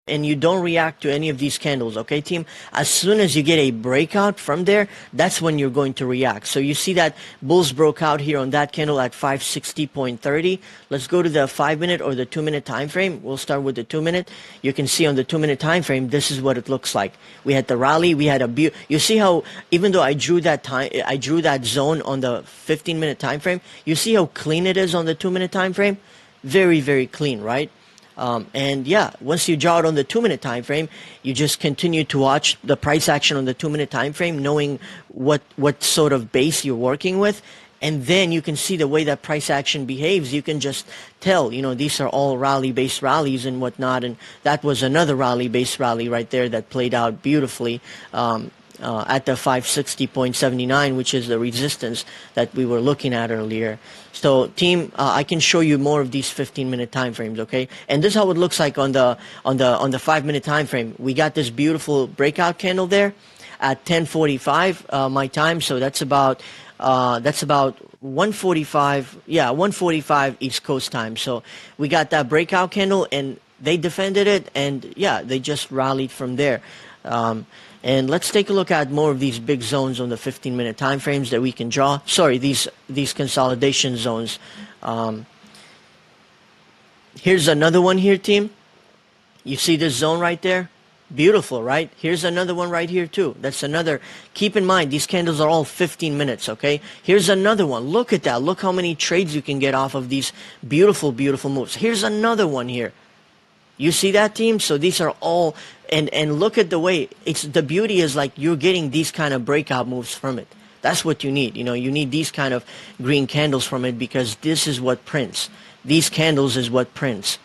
and you don't react to any of these candles, okay, team? As soon as you get a breakout from there, that's when you're going to react. So you see that bulls broke out here on that candle at 560.30. Let's go to the 5-minute or the 2-minute time frame. We'll start with the 2-minute. You can see on the 2-minute time frame, this is what it looks like. We had the rally, we had you see how even though I drew that zone on the 15-minute time frame, you see how clean it is on the 2-minute time frame? Very, very clean, right? And yeah, once you draw it on the 2-minute time frame, you just continue to watch the price action on the 2-minute time frame, knowing what sort of base you're working with, and then you can see the way that price action behaves. You can just tell, you know, these are all rally-based rallies and whatnot, and that was another rally-based rally right there that played out beautifully at the 560.79, which is the resistance that we were looking at earlier. So team, I can show you more of these 15-minute time frames, okay? And this is how it looks like on the 5-minute time frame. We got this beautiful breakout candle there at 10:45 my time, so that's about 1:45, yeah, 1:45 East Coast time. So we got that breakout candle, and they defended it, and yeah, they just rallied from there. And let's take a look at more of these big zones on the 15-minute time frames that we can draw. Sorry, these consolidation zones. Here's another one here, team. You see this zone right there? Beautiful, right? Here's another one right here too. That's another. Keep in mind, these candles are all 15 minutes, okay? Here's another one. Look at that. Look how many trades you can get off of these beautiful, beautiful moves. Here's another one here. You see that, team? So these are all, and look at the way, the beauty is like you're getting these kind of breakout moves from it. That's what you need. You know, you need these kind of green candles from it, because this is what prints. These candles is what prints.